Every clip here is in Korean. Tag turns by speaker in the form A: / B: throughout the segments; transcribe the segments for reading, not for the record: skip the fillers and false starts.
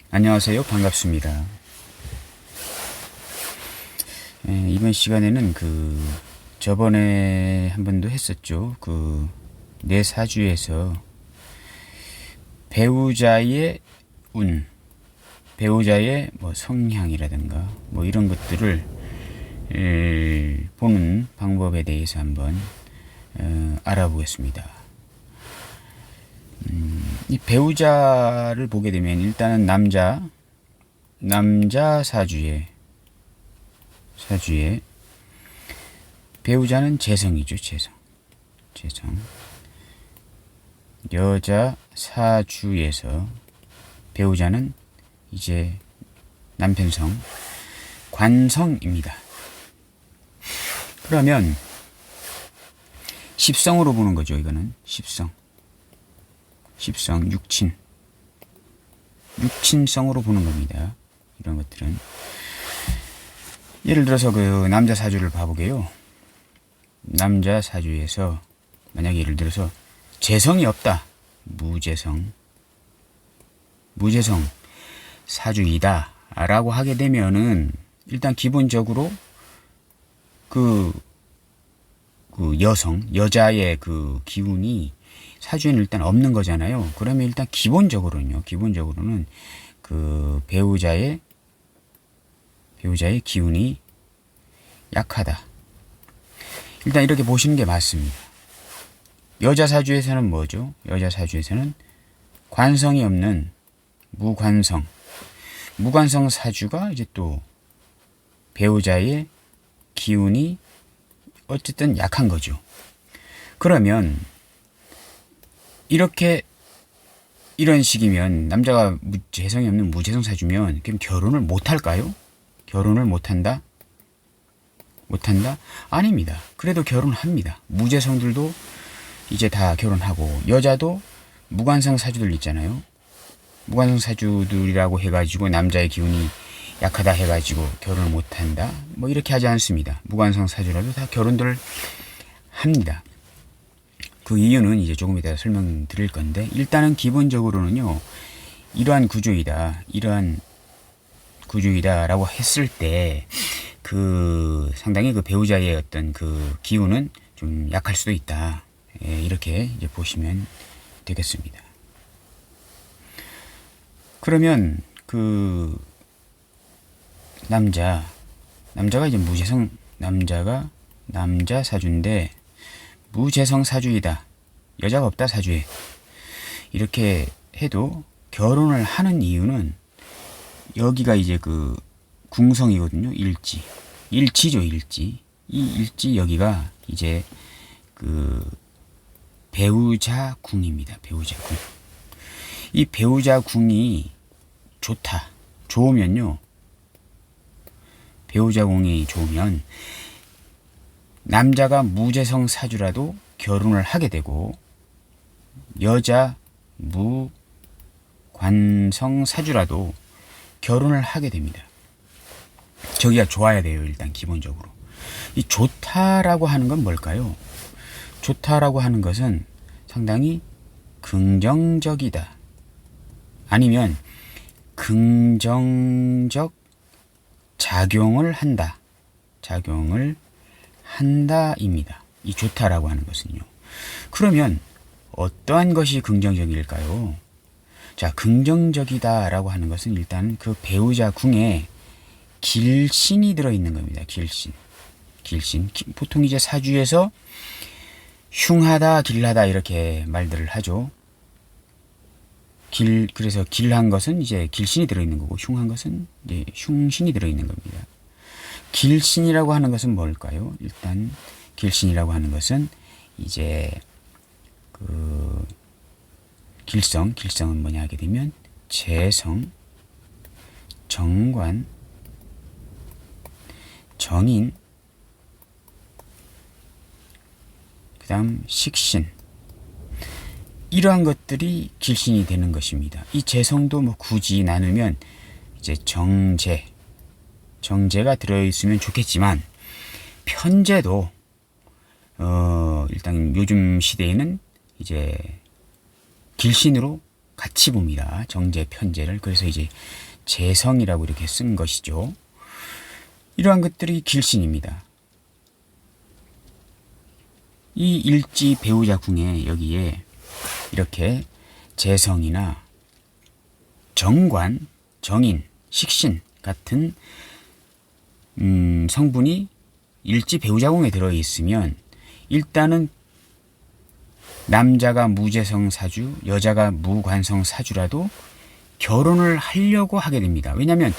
A: 안녕하세요. 반갑습니다. 이번 시간에는 저번에 한 번도 했었죠. 내 사주에서 배우자의 운, 배우자의 뭐 성향이라든가 뭐 이런 것들을 보는 방법에 대해서 한번 알아보겠습니다. 이 배우자를 보게 되면 일단은 남자 사주에 배우자는 재성이죠. 재성. 여자 사주에서 배우자는 이제 남편성 관성입니다. 그러면 십성으로 보는 거죠. 이거는 십성 육친성으로 보는 겁니다. 이런 것들은 예를 들어서 남자 사주를 봐보게요. 남자 사주에서 만약에 예를 들어서 재성이 없다, 무재성 사주이다 라고 하게 되면은 일단 기본적으로 여자의 기운이 사주에는 일단 없는 거잖아요. 그러면 일단 기본적으로는 배우자의 기운이 약하다. 일단 이렇게 보시는 게 맞습니다. 여자 사주에서는 뭐죠? 여자 사주에서는 관성이 없는 무관성 사주가 이제 또 배우자의 기운이 어쨌든 약한 거죠. 그러면 이런 식이면 남자가 재성이 없는 무재성 사주면 그럼 결혼을 못 할까요? 결혼을 못 한다? 아닙니다. 그래도 결혼합니다. 무재성들도 이제 다 결혼하고, 여자도 무관성 사주들 있잖아요. 무관성 사주들이라고 해가지고 남자의 기운이 약하다 해가지고 결혼을 못 한다? 뭐 이렇게 하지 않습니다. 무관성 사주라도 다 결혼들 합니다. 그 이유는 이제 조금 이따 설명드릴 건데, 일단은 기본적으로는요, 이러한 구조이다라고 했을 때 상당히 배우자의 어떤 기운은 좀 약할 수도 있다. 이렇게 이제 보시면 되겠습니다. 그러면 남자가 이제 남자 사주인데 무재성 사주이다. 여자가 없다 사주에. 이렇게 해도 결혼을 하는 이유는 여기가 이제 궁성이거든요. 일지죠. 이 일지 여기가 이제 배우자 궁입니다. 배우자 궁. 이 배우자 궁이 좋으면요. 배우자 궁이 좋으면 남자가 무재성 사주라도 결혼을 하게 되고, 여자 무관성 사주라도 결혼을 하게 됩니다. 저기가 좋아야 돼요. 일단 기본적으로. 이 좋다라고 하는 건 뭘까요? 좋다라고 하는 것은 상당히 긍정적이다, 아니면 긍정적 작용을 한다입니다. 이 좋다라고 하는 것은요. 그러면 어떠한 것이 긍정적일까요? 자, 긍정적이다라고 하는 것은 일단 배우자 궁에 길신이 들어있는 겁니다. 길신. 보통 이제 사주에서 흉하다, 길하다 이렇게 말들을 하죠. 그래서 길한 것은 이제 길신이 들어있는 거고, 흉한 것은 이제 흉신이 들어있는 겁니다. 길신이라고 하는 것은 뭘까요? 일단 길신이라고 하는 것은 이제 길성은 뭐냐 하게 되면 재성, 정관, 정인, 그 다음 식신, 이러한 것들이 길신이 되는 것입니다. 이 재성도 뭐 굳이 나누면 이제 정제가 들어있으면 좋겠지만, 편제도 일단 요즘 시대에는 이제 길신으로 같이 봅니다. 정제, 편제를. 그래서 이제 재성이라고 이렇게 쓴 것이죠. 이러한 것들이 길신입니다. 이 일지 배우자 궁에 여기에 이렇게 재성이나 정관, 정인, 식신 같은 성분이 일지 배우자 궁에 들어있으면 일단은 남자가 무재성 사주, 여자가 무관성 사주라도 결혼을 하려고 하게 됩니다. 왜냐하면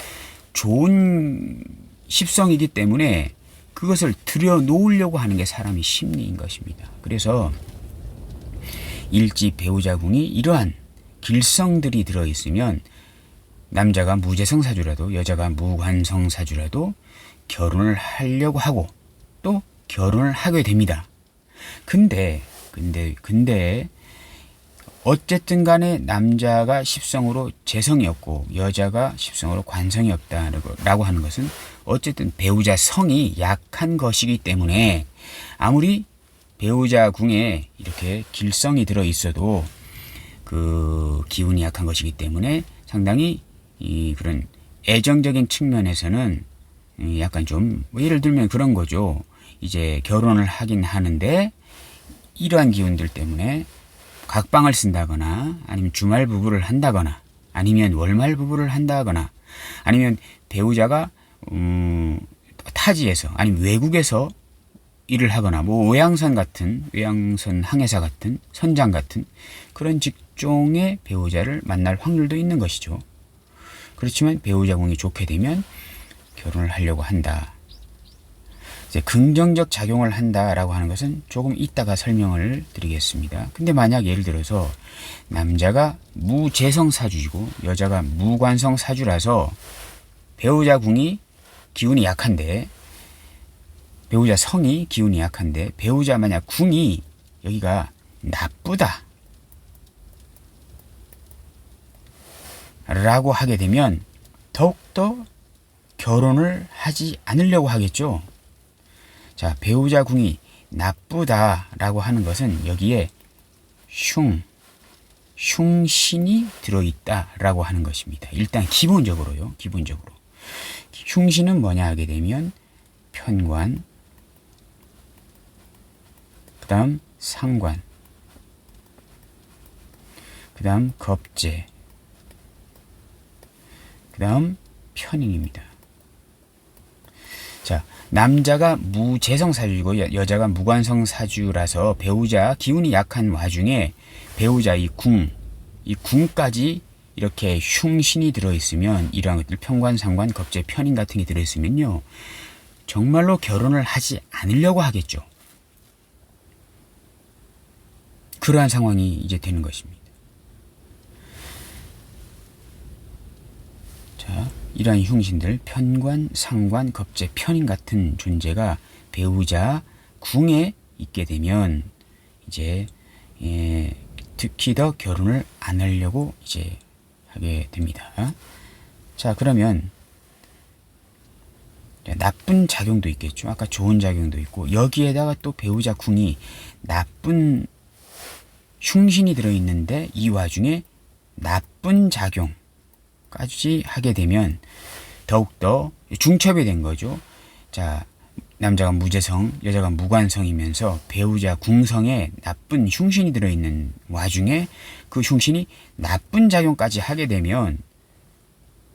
A: 좋은 십성이기 때문에 그것을 들여놓으려고 하는 게 사람의 심리인 것입니다. 그래서 일지 배우자궁이 이러한 길성들이 들어있으면 남자가 무재성 사주라도 여자가 무관성 사주라도 결혼을 하려고 하고 또 결혼을 하게 됩니다. 근데 어쨌든 간에 남자가 십성으로 재성이었고 여자가 십성으로 관성이 없다라고 하는 것은 어쨌든 배우자 성이 약한 것이기 때문에 아무리 배우자 궁에 이렇게 길성이 들어 있어도 그 기운이 약한 것이기 때문에 상당히 그런 애정적인 측면에서는 약간 좀 예를 들면 그런 거죠. 이제 결혼을 하긴 하는데 이러한 기운들 때문에 각방을 쓴다거나 아니면 주말 부부를 한다거나 아니면 월말 부부를 한다거나 아니면 배우자가 타지에서 아니면 외국에서 일을 하거나 뭐 외양선 항해사 같은 선장 같은 그런 직종의 배우자를 만날 확률도 있는 것이죠. 그렇지만 배우자 궁이 좋게 되면 결혼을 하려고 한다. 이제 긍정적 작용을 한다라고 하는 것은 조금 이따가 설명을 드리겠습니다. 근데 만약 예를 들어서 남자가 무재성 사주이고 여자가 무관성 사주라서 배우자 궁이 기운이 약한데 배우자 성이 기운이 약한데 배우자 만약 궁이 여기가 나쁘다 라고 하게 되면 더욱더 결혼을 하지 않으려고 하겠죠. 자, 배우자 궁이 나쁘다라고 하는 것은 여기에 흉신이 들어있다라고 하는 것입니다. 일단 기본적으로요. 흉신은 뭐냐 하게 되면 편관, 그 다음 상관, 그 다음 겁재, 그 다음 편인입니다. 자, 남자가 무재성 사주이고 여자가 무관성 사주라서 배우자 기운이 약한 와중에 배우자 이 궁까지 이렇게 흉신이 들어있으면 이러한 것들 편관, 상관, 겁재, 편인 같은 게 들어있으면요. 정말로 결혼을 하지 않으려고 하겠죠. 그러한 상황이 이제 되는 것입니다. 자, 이러한 흉신들 편관, 상관, 겁재, 편인 같은 존재가 배우자 궁에 있게 되면 이제 특히 더 결혼을 안 하려고 이제 하게 됩니다. 자, 그러면 나쁜 작용도 있겠죠. 아까 좋은 작용도 있고 여기에다가 또 배우자 궁이 나쁜 흉신이 들어있는데 이 와중에 나쁜 작용까지 하게 되면 더욱더 중첩이 된 거죠. 자, 남자가 무재성, 여자가 무관성이면서 배우자 궁성에 나쁜 흉신이 들어있는 와중에 그 흉신이 나쁜 작용까지 하게 되면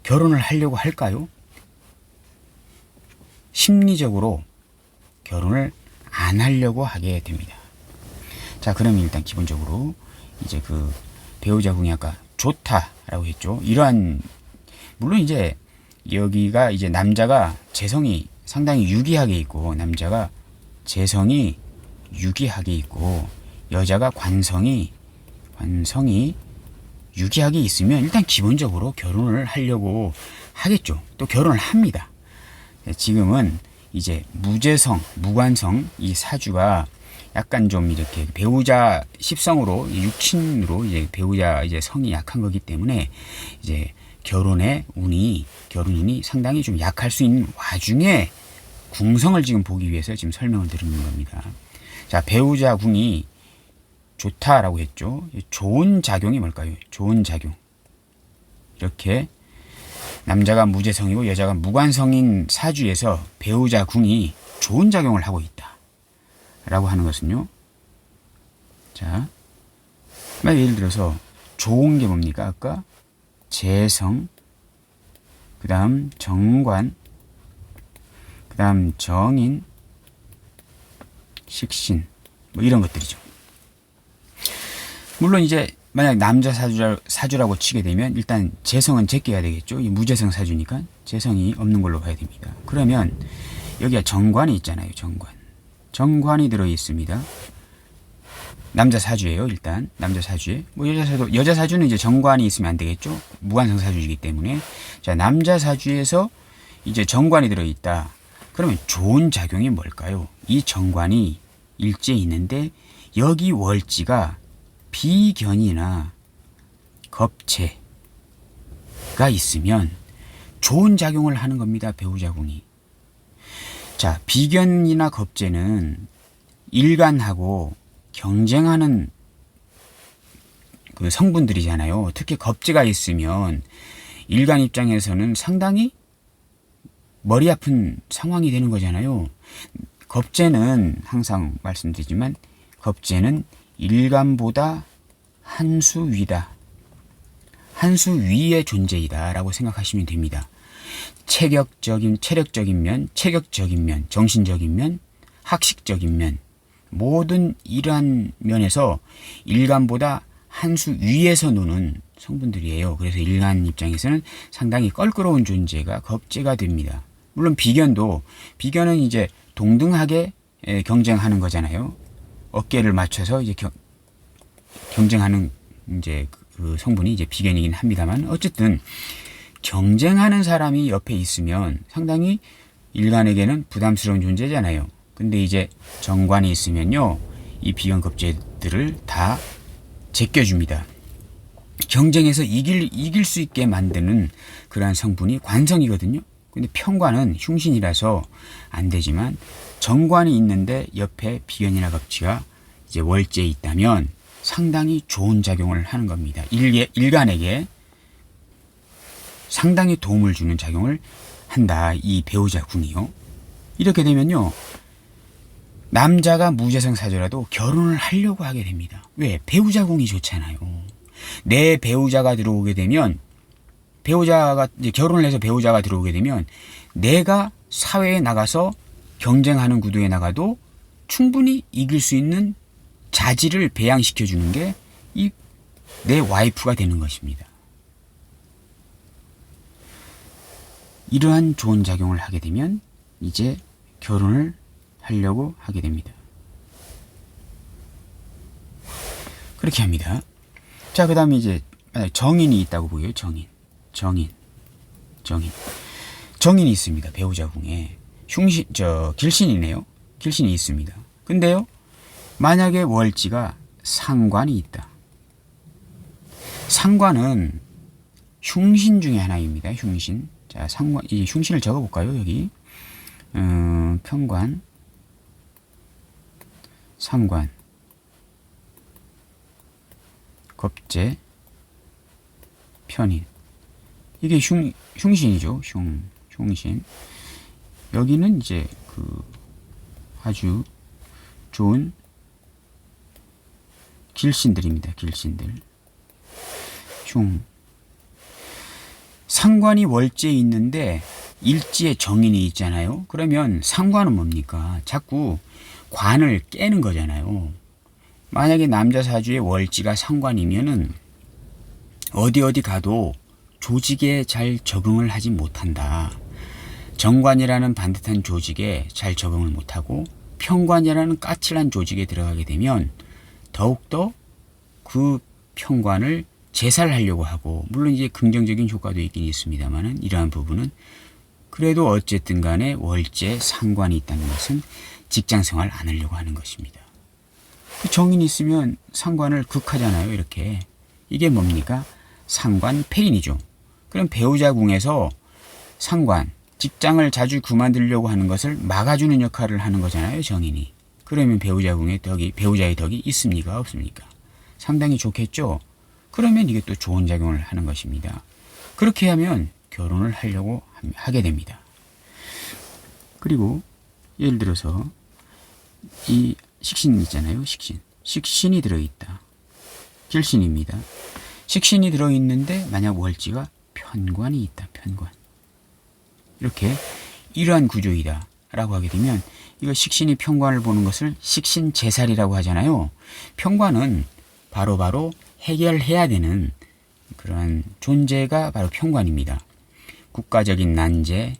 A: 결혼을 하려고 할까요? 심리적으로 결혼을 안 하려고 하게 됩니다. 자, 그러면 일단 기본적으로 이제 그 배우자 궁이 아까 좋다라고 했죠. 이러한 물론 이제 여기가 이제 남자가 재성이 상당히 유기하게 있고 남자가 재성이 유기하게 있고 여자가 관성이 유기하게 있으면 일단 기본적으로 결혼을 하려고 하겠죠. 또 결혼을 합니다. 지금은 이제 무재성, 무관성 이 사주가 약간 좀 이렇게 배우자 십성으로 육신으로 이제 배우자 이제 성이 약한 거기 때문에 이제 결혼 운이 상당히 좀 약할 수 있는 와중에 궁성을 지금 보기 위해서 지금 설명을 드리는 겁니다. 자, 배우자 궁이 좋다라고 했죠. 좋은 작용이 뭘까요? 좋은 작용. 이렇게 남자가 무재성이고 여자가 무관성인 사주에서 배우자 궁이 좋은 작용을 하고 있다 라고 하는 것은요. 자, 예를 들어서 좋은 게 뭡니까? 아까 재성, 그 다음 정관, 그 다음 정인, 식신, 뭐 이런 것들이죠. 물론 이제 만약 남자 사주라고 치게 되면 일단 재성은 제껴야 되겠죠. 이 무재성 사주니까 재성이 없는 걸로 봐야 됩니다. 그러면 여기가 정관이 있잖아요. 정관이 들어 있습니다. 남자 사주예요. 일단 남자 사주에 뭐 여자 사주는 이제 정관이 있으면 안 되겠죠. 무관성 사주이기 때문에. 자, 남자 사주에서 이제 정관이 들어 있다. 그러면 좋은 작용이 뭘까요? 이 정관이 일지에 있는데 여기 월지가 비견이나 겁재가 있으면 좋은 작용을 하는 겁니다. 배우자궁이. 자, 비견이나 겁재는 일간하고 경쟁하는 그 성분들이잖아요. 특히 겁재가 있으면 일간 입장에서는 상당히 머리 아픈 상황이 되는 거잖아요. 겁재는 항상 말씀드리지만 겁재는 일간보다 한 수 위다. 한 수 위의 존재이다 라고 생각하시면 됩니다. 체력적인 면, 정신적인 면, 학식적인 면, 모든 이러한 면에서 일간보다 한 수 위에서 노는 성분들이에요. 그래서 일간 입장에서는 상당히 껄끄러운 존재가 겁재가 됩니다. 물론 비견은 이제 동등하게 경쟁하는 거잖아요. 어깨를 맞춰서 이제 경쟁하는 이제 그 성분이 이제 비견이긴 합니다만 어쨌든 경쟁하는 사람이 옆에 있으면 상당히 일간에게는 부담스러운 존재잖아요. 근데 이제 정관이 있으면요, 이 비견 겁재들을 다 제껴줍니다. 경쟁에서 이길 수 있게 만드는 그러한 성분이 관성이거든요. 근데 편관은 흉신이라서 안 되지만 정관이 있는데 옆에 비견이나 겁재가 이제 월제에 있다면 상당히 좋은 작용을 하는 겁니다. 일간에게 상당히 도움을 주는 작용을 한다. 이 배우자 궁이요. 이렇게 되면요, 남자가 무재성 사주라도 결혼을 하려고 하게 됩니다. 왜? 배우자 궁이 좋잖아요. 내 배우자가 들어오게 되면 배우자가 이제 결혼을 해서 배우자가 들어오게 되면 내가 사회에 나가서 경쟁하는 구도에 나가도 충분히 이길 수 있는 자질을 배양시켜 주는 게 이 내 와이프가 되는 것입니다. 이러한 좋은 작용을 하게 되면 이제 결혼을 하려고 하게 됩니다. 그렇게 합니다. 자, 그 다음에 이제 정인이 있다고 보여요. 정인이 있습니다. 배우자 궁에 길신이네요. 길신이 있습니다. 근데요, 만약에 월지가 상관이 있다. 상관은 흉신 중에 하나입니다. 흉신. 자, 이 흉신을 적어볼까요? 여기 편관, 상관, 겁재, 편인. 이게 흉신이죠. 흉신. 여기는 이제 아주 좋은 길신들입니다. 길신들. 상관이 월지에 있는데 일지에 정인이 있잖아요. 그러면 상관은 뭡니까? 자꾸 관을 깨는 거잖아요. 만약에 남자 사주에 월지가 상관이면은 어디 가도 조직에 잘 적응을 하지 못한다. 정관이라는 반듯한 조직에 잘 적응을 못하고 편관이라는 까칠한 조직에 들어가게 되면 더욱더 그 편관을 제살하려고 하고, 물론 이제 긍정적인 효과도 있긴 있습니다만은 이러한 부분은 그래도 어쨌든 간에 월지에 상관이 있다는 것은 직장 생활 안 하려고 하는 것입니다. 그 정인이 있으면 상관을 극하잖아요. 이렇게. 이게 뭡니까? 상관 폐인이죠. 그럼 배우자 궁에서 상관, 직장을 자주 그만두려고 하는 것을 막아주는 역할을 하는 거잖아요. 정인이. 그러면 배우자의 덕이 있습니까? 없습니까? 상당히 좋겠죠. 그러면 이게 또 좋은 작용을 하는 것입니다. 그렇게 하면 결혼을 하려고 하게 됩니다. 그리고 예를 들어서 이 식신 있잖아요. 식신이 들어있다. 길신입니다. 식신이 들어있는데 만약 월지가 편관이 있다. 편관. 이렇게 이러한 구조이다 라고 하게 되면 이거 식신이 편관을 보는 것을 식신재살이라고 하잖아요. 편관은 바로바로 해결해야 되는 그런 존재가 바로 편관입니다. 국가적인 난제,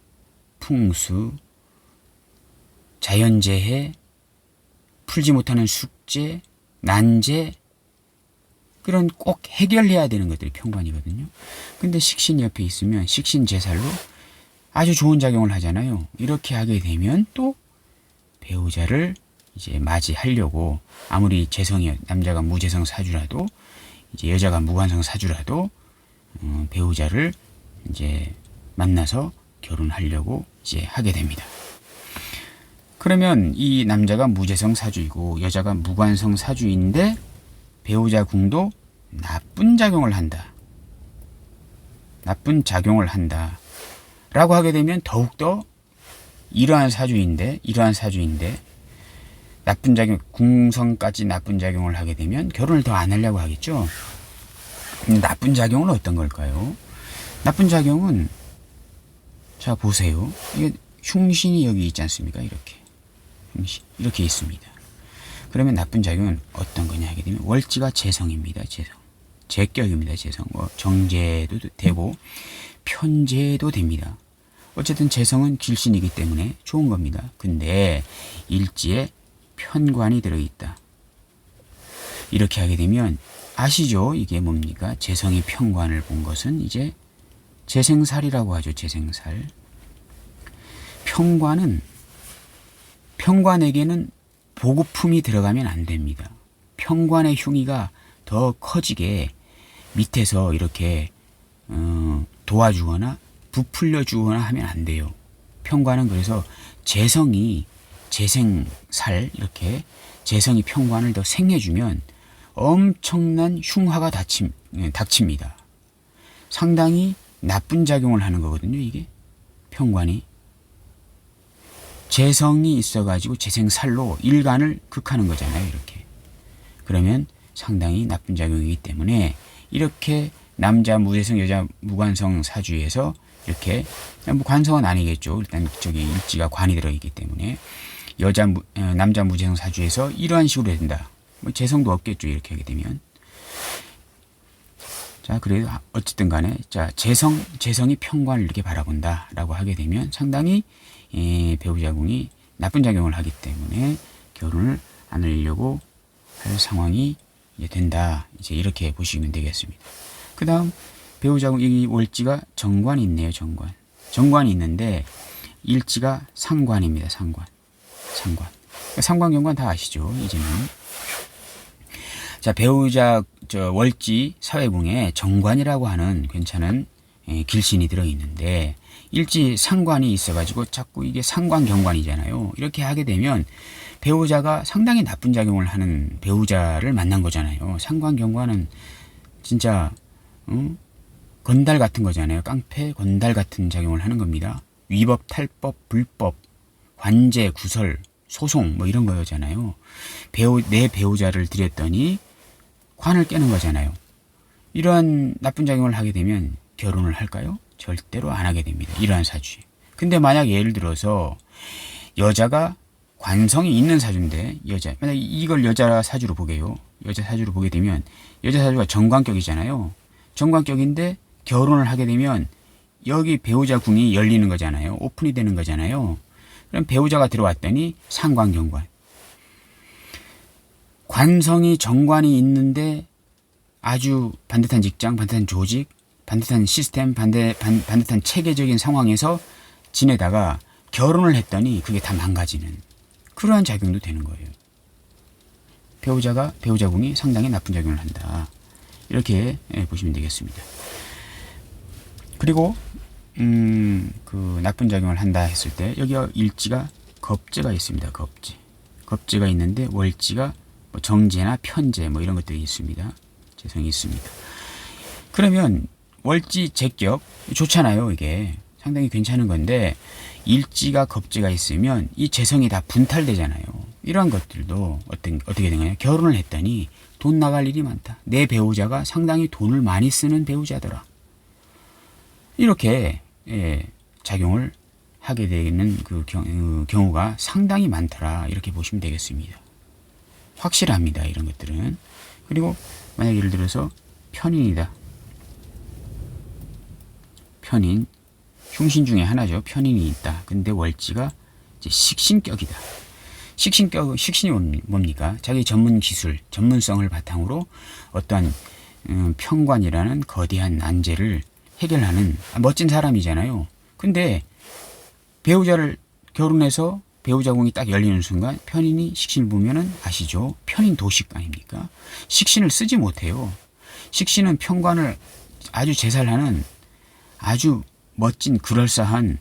A: 풍수, 자연재해, 풀지 못하는 숙제, 난제, 그런 꼭 해결해야 되는 것들이 편관이거든요. 근데 식신이 옆에 있으면 식신재살로 아주 좋은 작용을 하잖아요. 이렇게 하게 되면 또 배우자를 이제 맞이하려고, 아무리 재성이 남자가 무재성 사주라도 이제 여자가 무관성 사주라도 배우자를 이제 만나서 결혼하려고 이제 하게 됩니다. 그러면 이 남자가 무재성 사주이고 여자가 무관성 사주인데 배우자 궁도 나쁜 작용을 한다. 나쁜 작용을 한다. 라고 하게 되면 더욱더 이러한 사주인데 나쁜 작용, 궁성까지 나쁜 작용을 하게 되면 결혼을 더 안 하려고 하겠죠. 나쁜 작용은 어떤 걸까요? 나쁜 작용은, 자 보세요. 이게 흉신이 여기 있지 않습니까? 이렇게 흉신 이렇게 있습니다. 그러면 나쁜 작용은 어떤 거냐 하게 되면 월지가 재성입니다. 재성, 재격입니다. 재성. 뭐 정제도 되고 편제도 됩니다. 어쨌든 재성은 길신이기 때문에 좋은 겁니다. 근데 일지에 편관이 들어있다. 이렇게 하게 되면 아시죠? 이게 뭡니까? 재성이 편관을 본 것은 이제 재생살이라고 하죠. 재생살. 편관에게는 보급품이 들어가면 안 됩니다. 편관의 흉의가 더 커지게 밑에서 이렇게 도와주거나 부풀려 주거나 하면 안 돼요. 편관은 그래서 재성이 재생살, 이렇게 재성이 편관을 더 생해주면 엄청난 흉화가 닥칩니다. 상당히 나쁜 작용을 하는 거거든요. 이게 편관이 재성이 있어가지고 재생살로 일간을 극하는 거잖아요. 이렇게. 그러면 상당히 나쁜 작용이기 때문에 이렇게 남자 무재성 여자 무관성 사주에서 이렇게, 뭐 관성은 아니겠죠. 일단 저기 일지가 관이 들어있기 때문에 남자 무재성 사주에서 이러한 식으로 된다. 뭐 재성도 없겠죠. 이렇게 하게 되면. 자, 그래도 어쨌든 간에 자 재성이 편관을 이렇게 바라본다 라고 하게 되면 상당히 배우자궁이 나쁜 작용을 하기 때문에 결혼을 안 하려고 할 상황이 이제 된다. 이제 이렇게 보시면 되겠습니다. 그 다음 배우자궁 이 월지가 정관이 있네요. 정관이 있는데 일지가 상관입니다. 상관. 상관경관 다 아시죠? 이제는. 자, 배우자 월지 사회궁에 정관이라고 하는 괜찮은 길신이 들어있는데 일지 상관이 있어가지고 자꾸 이게 상관경관이잖아요. 이렇게 하게 되면 배우자가 상당히 나쁜 작용을 하는 배우자를 만난 거잖아요. 상관경관은 진짜 건달 같은 거잖아요. 깡패 건달 같은 작용을 하는 겁니다. 위법, 탈법, 불법, 관제, 구설, 소송 뭐 이런 거잖아요. 내 배우자를 들였더니 관을 깨는 거잖아요. 이러한 나쁜 작용을 하게 되면 결혼을 할까요? 절대로 안 하게 됩니다. 이러한 사주에. 근데 만약 예를 들어서 여자가 관성이 있는 사주인데 만약 이걸 여자 사주로 보게요. 여자 사주로 보게 되면 여자 사주가 정관격이잖아요. 정관격인데 결혼을 하게 되면 여기 배우자 궁이 열리는 거잖아요. 오픈이 되는 거잖아요. 그럼 배우자가 들어왔더니 상관경관. 관성이 정관이 있는데 아주 반듯한 직장, 반듯한 조직, 반듯한 시스템, 반듯한 체계적인 상황에서 지내다가 결혼을 했더니 그게 다 망가지는 그러한 작용도 되는 거예요. 배우자궁이 상당히 나쁜 작용을 한다. 이렇게 보시면 되겠습니다. 그리고 그 나쁜 작용을 한다 했을 때 여기 일지가 겁재가 있습니다. 겁재가 있는데 월지가 뭐 정제나 편제 뭐 이런 것들이 있습니다. 재성이 있습니다. 그러면 월지 제격 좋잖아요. 이게 상당히 괜찮은 건데 일지가 겁지가 있으면 이 재성이 다 분탈되잖아요. 이러한 것들도 어떻게 되느냐. 결혼을 했더니 돈 나갈 일이 많다. 내 배우자가 상당히 돈을 많이 쓰는 배우자더라. 이렇게 작용을 하게 되는 그 경우가 상당히 많더라. 이렇게 보시면 되겠습니다. 확실합니다. 이런 것들은. 그리고 만약 예를 들어서 편인이다. 편인. 흉신 중에 하나죠. 편인이 있다. 근데 월지가 이제 식신격이다. 식신이 뭡니까? 자기 전문 기술, 전문성을 바탕으로 어떠한 편관이라는 거대한 난제를 해결하는 멋진 사람이잖아요. 근데 배우자를 결혼해서 배우자궁이 딱 열리는 순간 편인이 식신을 보면은 아시죠? 편인 도식 아닙니까? 식신을 쓰지 못해요. 식신은 편관을 아주 제살하는 아주 멋진 그럴싸한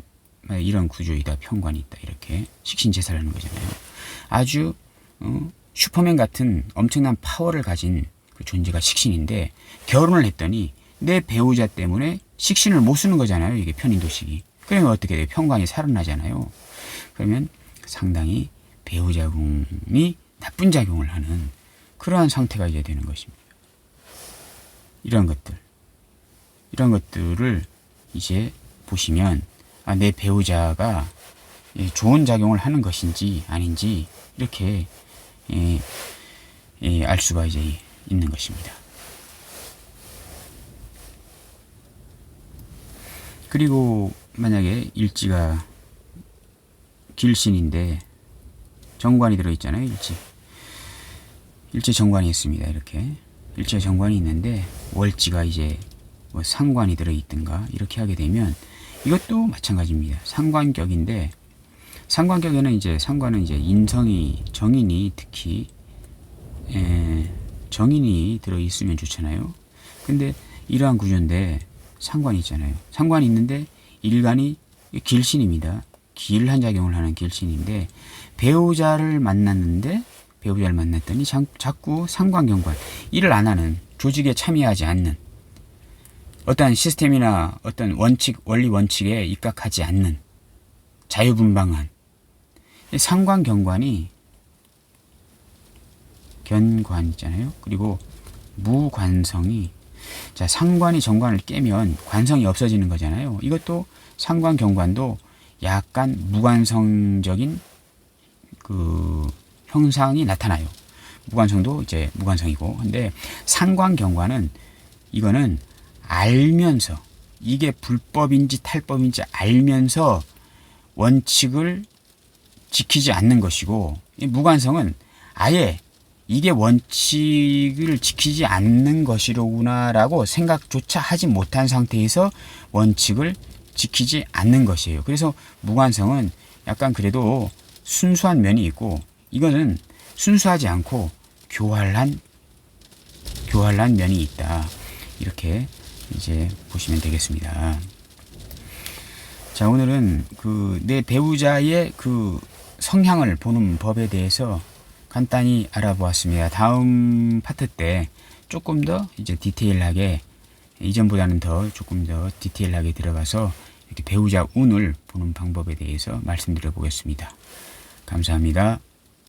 A: 이런 구조이다. 편관이 있다. 이렇게 식신 제살하는 거잖아요. 아주 슈퍼맨 같은 엄청난 파워를 가진 그 존재가 식신인데 결혼을 했더니 내 배우자 때문에 식신을 못 쓰는 거잖아요. 이게 편인도식이. 그러면 어떻게 돼요? 편관이 살아나잖아요. 그러면 상당히 배우자궁이 나쁜 작용을 하는 그러한 상태가 이제 되는 것입니다. 이런 것들을 이제 보시면 내 배우자가 좋은 작용을 하는 것인지 아닌지 이렇게 알 수가 이제 있는 것입니다. 그리고 만약에 일지가 길신인데 정관이 들어있잖아요. 일지 정관이 있습니다. 이렇게 일지 정관이 있는데 월지가 이제 뭐 상관이 들어있든가 이렇게 하게 되면 이것도 마찬가지입니다. 상관격인데 상관격에는 이제 상관은 이제 인성이 정인이 특히 정인이 들어있으면 좋잖아요. 근데 이러한 구조인데 상관이 있잖아요. 상관이 있는데 일간이 길신입니다. 길한 작용을 하는 길신인데 배우자를 만났더니 자꾸 상관경관 일을 안 하는 조직에 참여하지 않는 어떠한 시스템이나 어떤 원리 원칙에 입각하지 않는 자유분방한 상관경관이 견관 있잖아요. 그리고 무관성이 자 상관이 정관을 깨면 관성이 없어지는 거잖아요. 이것도 상관경관도 약간 무관성적인 그 형상이 나타나요. 무관성도 이제 무관성이고 근데 상관경관은 이거는 알면서 이게 불법인지 탈법인지 알면서 원칙을 지키지 않는 것이고 이 무관성은 아예 이게 원칙을 지키지 않는 것이로구나라고 생각조차 하지 못한 상태에서 원칙을 지키지 않는 것이에요. 그래서 무관성은 약간 그래도 순수한 면이 있고 이거는 순수하지 않고 교활한 면이 있다. 이렇게 이제 보시면 되겠습니다. 자, 오늘은 내 배우자의 그 성향을 보는 법에 대해서 간단히 알아보았습니다. 다음 파트 때 조금 더 이제 디테일하게 이전보다는 조금 더 디테일하게 들어가서 이렇게 배우자 운을 보는 방법에 대해서 말씀드려 보겠습니다. 감사합니다.